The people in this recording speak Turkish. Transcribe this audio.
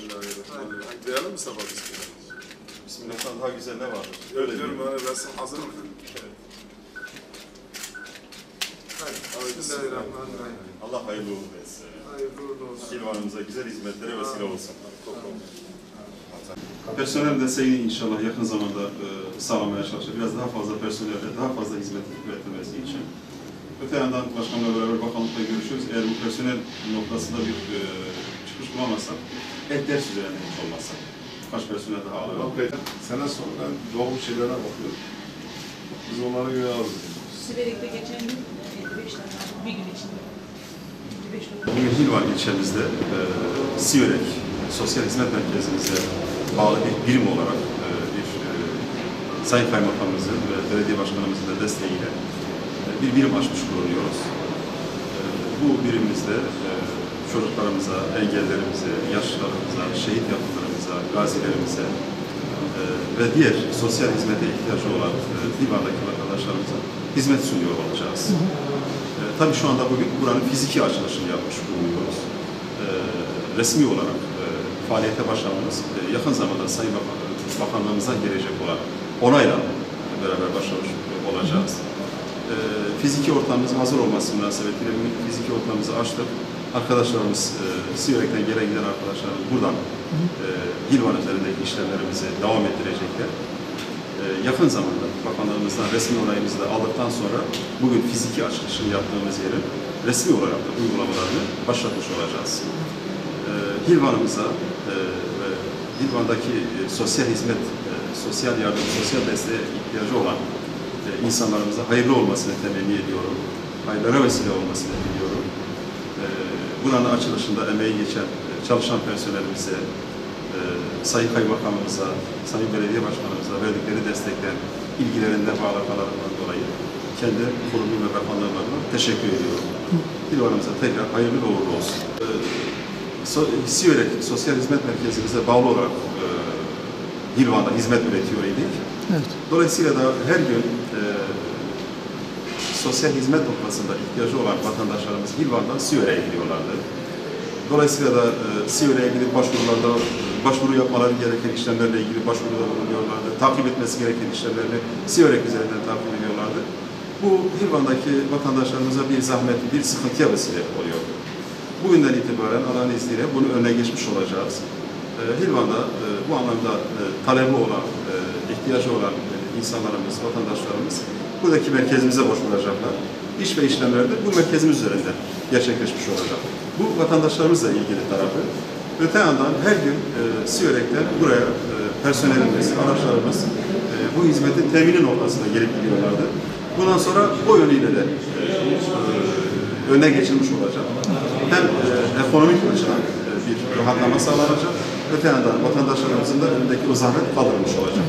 Bismillahirrahmanirrahim. Diyelim mi sabah bismillah? Bismillah'tan daha güzel ne var? Öyle diyorum yani resim hazır mı? Evet. Bismillahirrahmanirrahim. Allah hayırlı uğurlu etsin. Hayırlı uğurlu olsun. Silvanımıza güzel hizmetlere vesile olsun. Personel desteğini inşallah yakın zamanda sağlamaya çalışacağız. Biraz daha fazla personelle, daha fazla hizmet üretmesi için. Öte yandan başkanla beraber bakanlıkla görüşüyoruz. Eğer bu personel noktasında bir çıkış bulamazsak, ek ders üzerinde hiç olmazsa. Kaç personel daha alalım. Sene sonra doğum şeylere bakıyor. Biz onlara göre alıyoruz. Siverek'te geçen gün 55 tane aldım, bir gün içinde. 55 tane. Bugün Hilvan ilçemizde Siverek Sosyal Hizmet Merkezimize bağlı bir birim olarak Sayın Kaymakamımızın ve Belediye Başkanımızın da desteğiyle bir birim açmış bulunuyoruz. Bu birimimizde çocuklarımıza, engellerimize, yaşlılarımıza, şehit yakınlarımıza, gazilerimize ve diğer sosyal hizmete ihtiyacı olan Hilvan'daki vatandaşlarımıza hizmet sunuyor olacağız. Tabii şu anda bugün buranın fiziki açılışını yapmış bulunuyoruz. Resmi olarak faaliyete başlamamız yakın zamanda Sayın Bakanlığımızdan gelecek olan onayla beraber başlamış olacağız. Fiziki ortamımızın hazır olması münasebetiyle bugün fiziki ortamımızı açtık. Arkadaşlarımız, Siverek'ten gelen giden arkadaşlarımız buradan Hilvan üzerindeki işlemlerimizi devam ettirecekler. Yakın zamanda bakanlığımızdan resmi onayımızı da aldıktan sonra bugün fiziki açılışını yaptığımız yerin resmi olarak da uygulamalarını başlatmış olacağız. Hilvan'ımıza ve Hilvan'daki sosyal hizmet, sosyal yardım, sosyal desteğe ihtiyacı olan insanlarımıza hayırlı olmasını temenni ediyorum. Hayırlara vesile olmasını diliyorum. Buranın açılışında emeği geçen çalışan personelimize, Sayın Kaymakamımıza, Sayın Belediye Başkanımıza verdikleri destekten, ilgilerinden ve alakalarından dolayı kendi kurumum ve bakanlığım adına teşekkür ediyorum. Hilvan'ımıza tekrar hayırlı ve uğurlu olsun. Siverek Sosyal Hizmet Merkezimize bağlı olarak Hilvan'da hizmet üretiyor idik. Evet. Dolayısıyla da her gün sosyal hizmet noktasında ihtiyacı olan vatandaşlarımız Hilvan'dan Siverek'e gidiyorlardı. Dolayısıyla da Siverek'e gidip başvuru yapmaları gereken işlemlerle ilgili başvuruda bulunuyorlardı. Takip etmesi gereken işlemlerini Siverek üzerinden takip ediyorlardı. Bu Hilvan'daki vatandaşlarımıza bir zahmet, bir sıkıntıya vesile oluyor. Bugünden itibaren Allah'ın izniyle bunu önüne geçmiş olacağız. Hilvan'da bu anlamda talebi olan, ihtiyacı olan insanlarımız, vatandaşlarımız buradaki merkezimize başvuracaklar. İş ve işlemler de bu merkezimiz üzerinden gerçekleşmiş olacak. Bu vatandaşlarımızla ilgili tarafı. Öte yandan her gün Siverek'ten buraya personelimiz, araçlarımız bu hizmetin temini noktasına gelip gidiyorlardı. Bundan sonra o yönüyle de önüne geçilmiş olacak. Hem ekonomik açıdan bir rahatlama sağlanacak, öte yandan vatandaşlarımızın da önündeki o zahmet kaldırılmış olacak.